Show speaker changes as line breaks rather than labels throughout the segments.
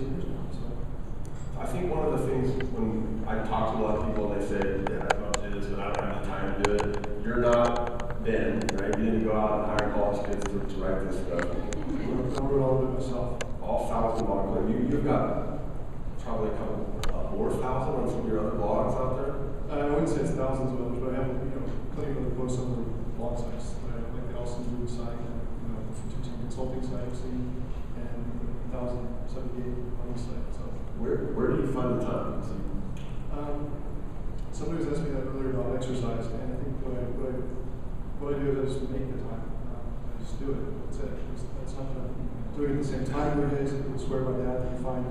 years now. So
I think one of the things when I talk to a lot of people and they say, yeah, I'd love to do this, but I don't have the time to do it. You're not Ben, right? You didn't go out and hire college kids to write this stuff.
I wrote all of it myself.
All 1,000 blogs. You've got probably a couple more thousand on some of your other blogs out there.
I wouldn't say it's thousands of others, but I have plenty of other posts on the blog sites. Like the Austin Blue site, teaching consulting site I've seen, and 1,078 on the site. So
where do you find the time?
Somebody was asking me that earlier about exercise, and I think what I do is just make the time. I just do it. That's it. That's not doing it at the same time every day. Some people swear by that. You find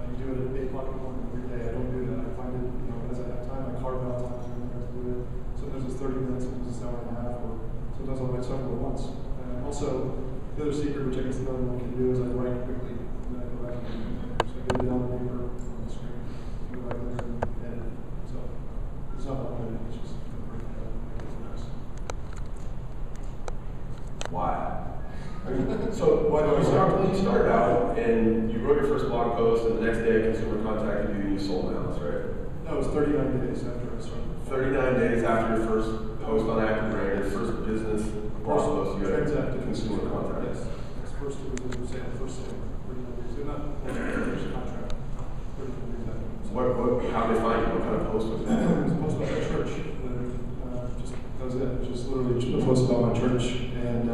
you do it at 8 o'clock in the morning every day. I don't do that. I find it, as I have time, I carve out time to do it. Sometimes it's 30 minutes, sometimes it's an hour and a half, or sometimes I'll write several at once. Also, the other secret, which I guess the other one can do, is I write quickly, and then I go back and so I get it down on paper, on the screen, go back there and edit. So it's not one edit, it's just break it out and make it nice.
Why? So when you started out and you wrote your first blog post, and the next day a consumer contacted you and you sold the house, right?
That was 39 days after I started.
39 days after your first post on Active Brand, your first business blog post, you had a consumer contact.
Yes. First it was a sale, first sale. 39 days. They're not first contract. 39 days after.
How did they find you? What kind of post was that?
It was a post about my church. That was it. Just literally a post about my church. And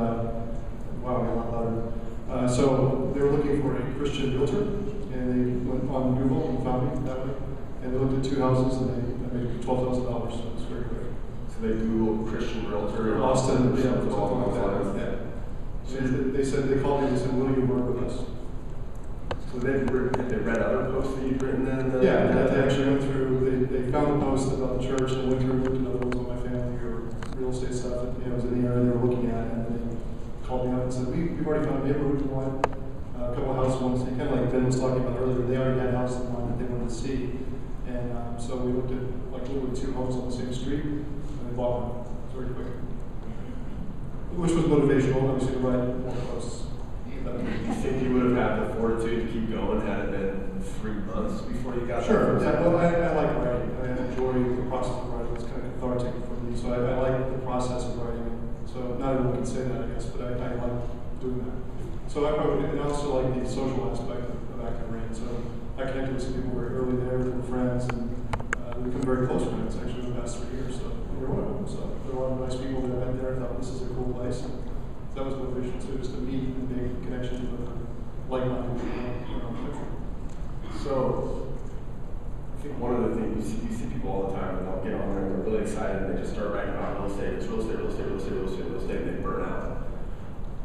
wow, I got a lot louder. So they were looking for a Christian realtor, and they went on Google and found me that way. And they looked at 2 houses, and they made $12,000. So it was very quick.
So they Googled Christian realtor in
Austin, yeah,
something along those lines.
yeah. So they called me and they said, "Will you work with us?"
So they read other posts that you'd written then?
Yeah, they actually went through. They found a post about the church, and went through and looked at other ones on my family or real estate stuff that was in the area they were looking at, and they called me up and said, "We've already found a neighborhood we want, a couple of house ones." And kind of like Ben was talking about earlier, they already had houses in mind that they wanted to see, and so we looked at like literally 2 homes on the same street, and they bought them very quick. Which was motivational, obviously, to write more posts.
Do you think you would have had the fortitude to keep going had it been 3 months before you got
Sure,
there?
yeah, well, I like writing. I enjoy the process of writing. It's kind of cathartic for me, so I like the process of writing. So not everyone can say that, I guess, but I like doing that. So and I also like the social aspect of Active Rain. So I connected with some people very early there, they were friends, and we become very close friends, actually, in the past 3 years. So you're one of them. So there were a lot of nice people that I met there. I thought this is a cool place. And that was motivation too, just to meet and make connections with like-minded people around the country.
So, I think one of the things, you see people all the time, and they'll get on there and they're really excited, and they just start writing about real estate. It's real estate, real estate, real estate, real estate, real estate, and they burn out.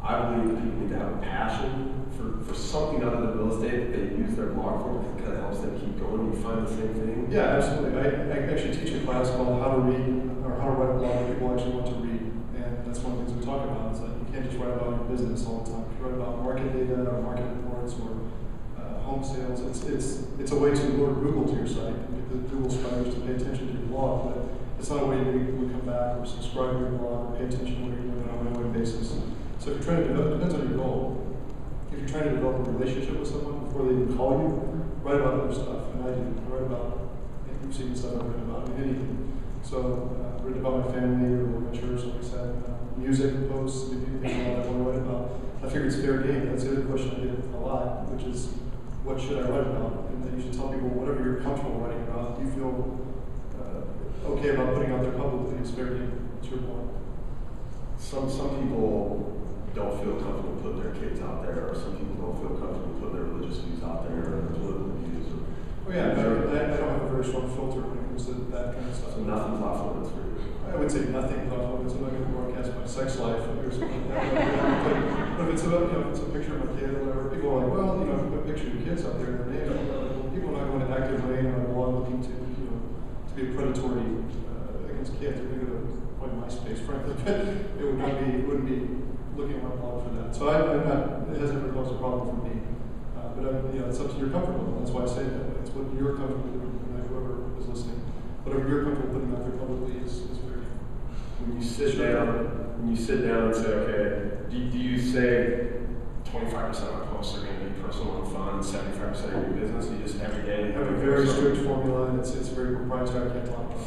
I believe that people need to have a passion for something other than real estate that they use their blog for, because it kind of helps them keep going. You find the same thing?
Yeah, absolutely. I actually teach a class called How to Read, or How to Write a Blog that people actually want to read. And that's one of the things we talk about, is that you can't just write about your business all the time. If you write about market data or market reports or home sales, it's a way to lure Google to your site and get the Google subscribers to pay attention to your blog, but it's not a way that people would come back or subscribe to your blog or pay attention to what you're doing on an ongoing basis. So if you're trying to develop, it depends on your goal. If you're trying to develop a relationship with someone before they even call you, write about other stuff. And I do. I write about, you've seen the stuff I've written about, anything. So I've written about my family or my church, like I said, music posts, anything I want to write about. I figure it's fair game. That's the other question I get a lot, which is, what should I write about? And then you should tell people whatever you're comfortable writing about. Do you feel okay about putting out there publicly? It's fair game. It's your point.
Some people don't feel comfortable putting their kids out there, or some people don't feel comfortable putting their religious views out there, or their political views.
Oh yeah, I don't have a very strong filter when it comes to that kind of stuff.
So nothing's off limits for you.
I would say nothing is off limits. I'm not going to broadcast my sex life or something like that. But if it's about, if it's a picture of my kid or whatever, people are like, well, if you put a picture of your kids out there in their name, people are not going to Active Rain or a blog looking to be predatory against kids. They're going to go to MySpace, frankly. It wouldn't be looking at my blog for that. So it hasn't ever caused a problem for me. But it's up to your comfort level. That's why I say that. It's what you're comfortable doing, and whoever is listening. Whatever you're comfortable putting out there publicly is fair.
When you sit down and say, okay, do you say 25% of my posts are going to be personal and fun, 75% of your business. You just every day.
I have a very strict formula, and it's very proprietary. I can't talk about it.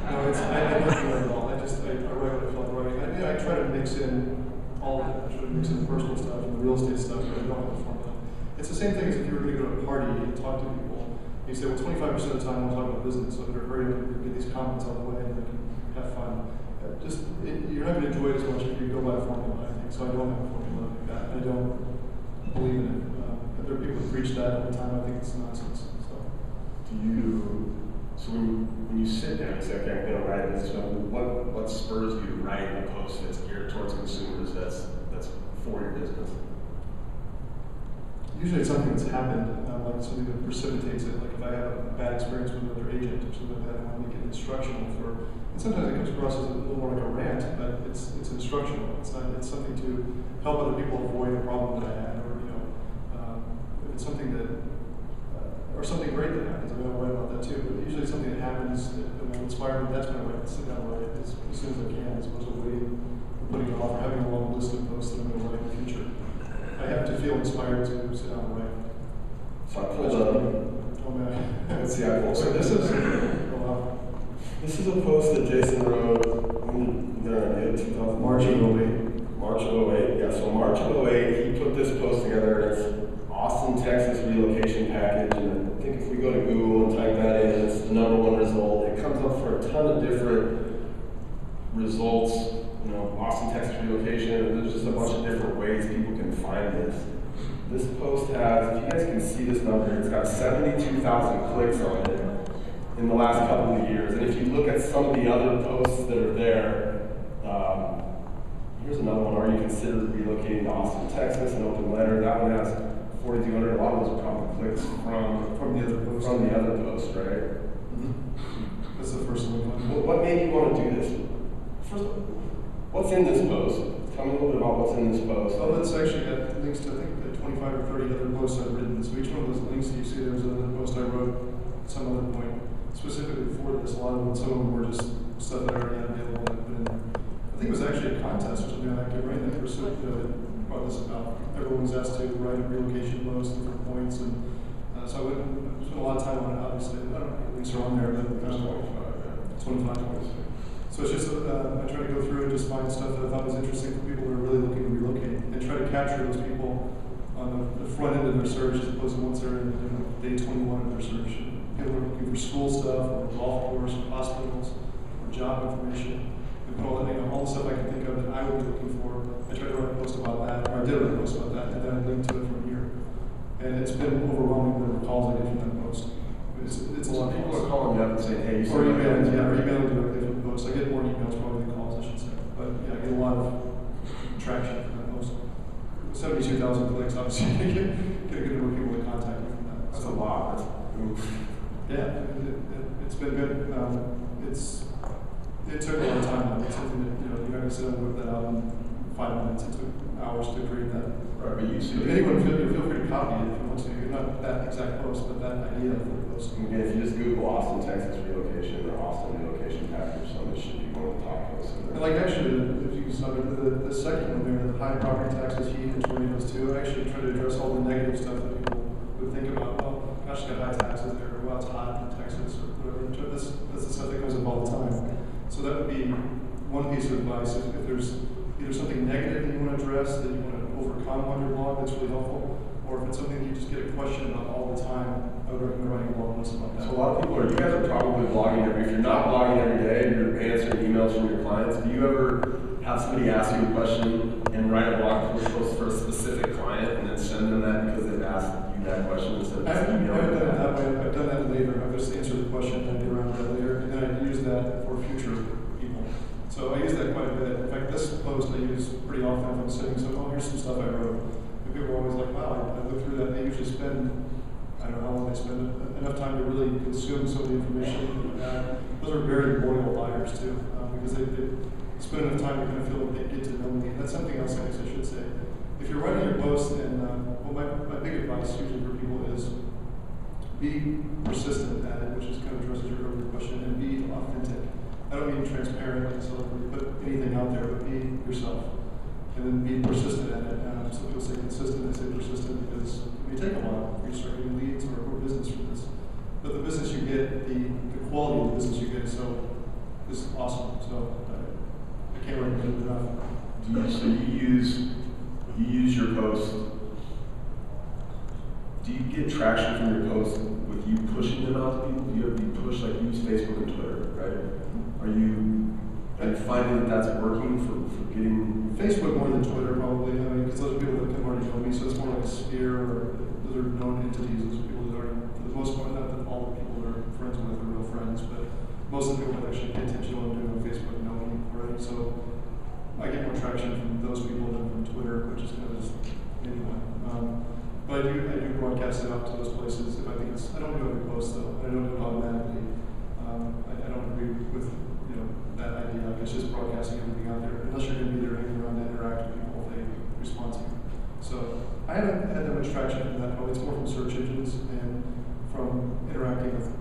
No, I don't do that at all. I write what I feel like writing. I try to mix in all of it. I try to mix in the personal stuff and the real estate stuff, but I don't have a formula. It's the same thing as if you were going to go to a party and talk to people. You say, well, 25% of the time we'll talk about business, so they're very able to get these comments out of the way and they can have fun. You're not going to enjoy it as much if you go by a formula, I think. So I don't have a formula like that. I don't believe in it. There are people who preach that all the time. I think it's nonsense.
So when you sit down, you say, okay, I'm going to write this. So what spurs you to write a post that's geared towards consumers that's for your business?
Usually it's something that's happened, like something that precipitates it. Like if I have a bad experience with another agent or something like that, I want to make it instructional for. And sometimes it comes across as a little more like a rant, but it's instructional. It's something to help other people avoid a problem that I had, or if it's something that, or something great that happens. I mean, I'll write about that too. But usually something that happens that will inspire me. That's when I write. Sit down and write it as soon as I can, as opposed to waiting, or putting it off, or having a long list of posts that I'm going to write in the future. I have to feel inspired to sit down and write.
So I pulled up.
Oh man.
Let's see. I pulled. So this is.
Oh wow.
This is a post that Jason wrote in 2000.
March of 08.
March of 08. Yeah. So March of 08, he put this post together. It's Austin, Texas relocation package, and I think if we go to Google and type that in, it's the #1 result. It comes up for a ton of different results. You know, Austin, Texas relocation, and there's just a bunch of different ways people can find this. This post has, if you guys can see this number, it's got 72,000 clicks on it in the last couple of years. And if you look at some of the other posts that are there, here's another one. Are you considered relocating to Austin, Texas? An open letter. That one has 4,200. A lot of those are probably clicks from the other post, right?
Mm-hmm. That's the first one.
What made you want to do this? First, what's in this post? Tell me a little bit about what's in this post.
Oh, that's actually got links to, I think, 25 or 30 other posts I've written. So each one of those links that you see, there's another post I wrote at some other point specifically for this. A lot of them, some of them were just stuff that I already had available that I put in there. I think it was actually a contest or something like that, right? That brought this about. Everyone was asked to write a relocation post, different points, and so I spent a lot of time on it, obviously. I don't know if links are on there, but 25 points. So it's just, I try to go through and just find stuff that I thought was interesting for people who are really looking to relocate, and try to capture those people on the front end of their search as opposed to once they're in day 21 of their search. People are looking for school stuff, or golf course, or hospitals, or job information, and all that, all the stuff I can think of that I would be looking for. I tried to write a post about that, or I did write a post about that, and then I linked to it from here. And it's been overwhelming the calls I get from that post. It's a lot of
people are calling me up and saying, hey, you
or emailing directly from the post. I get more emails probably than calls, I should say. But yeah, I get a lot of traction from that post. 72,000 clicks, obviously, get a good number of people to contact me from that.
That's a lot.
Yeah, it's been good. It took a long time. It's something that, you're not going to sit and whip that out in 5 minutes. It took hours to create that.
Right, but you see,
anyone feel free to copy it if you want to. You're not that exact post, but that idea for the post.
Again, if you just Google Austin, Texas relocation or Austin relocation package, something should be one of the top posts.
And like actually, if you saw the second one there, the high property taxes, heat, and tornadoes too, I actually try to address all the negative stuff that people would think about. Well, gosh, it's got high taxes there, or well, it's hot in Texas, or whatever. That's the stuff that comes up all the time. So that would be one piece of advice. If there's either something negative that you want to address, that you want to overcome on your blog, that's really helpful, or if it's something that you just get a question about all the time, I would recommend writing a blog post about that.
So a lot of people you guys are probably blogging if you're not blogging every day, you're answering emails from your clients. Do you ever have somebody ask you a question and write a blog post for a specific client and then send them that because they've asked you that question instead of just emailing?
I've done it that way. I've done that later. I've just answered the question and I get around to that later, and then I use that for future people. So I use that quite a bit. In fact, this post I use pretty often if I'm sitting, so here's some stuff I wrote. And people are always like, wow, I look through that. They usually spend, I don't know how long they spend, enough time to really consume some of the information. Those are very loyal buyers too, because they spend enough time to kind of feel that they get to know me. And that's something else I guess I should say. If you're writing your post, and my big advice usually for people is be persistent at it, which is kind of addresses your earlier question, and be authentic. I don't mean transparent, like a celebrity, put anything out there, but be yourself. and then be persistent at it. Some people say consistent, they say persistent because it may take a while for you to start getting leads or business from this. But the business you get, the quality of the business you get, so is awesome. So I can't recommend it enough.
So you use your post. Do you get traction from your posts with you pushing them out to people? Do you push, like, you use Facebook and Twitter, right? Are you finding that that's working for getting
Facebook more than Twitter, probably. I mean, because those are people that can already know me, so it's more like a sphere, or those are known entities. Those are people that are, for the most part, not that all the people that are friends with are real friends, but most of the people that actually pay attention to what I'm doing on Facebook know me already. So I get more traction from those people than from Twitter, which is kind of just anyone. But I do broadcast it out to those places if I think it's. I don't do every post though. I don't do it automatically. I don't agree with that idea. Like, it's just broadcasting everything out there, unless you're going to be there hanging around to interact with people if they respond to you. So I haven't had that much traction from that. Probably it's more from search engines and from interacting with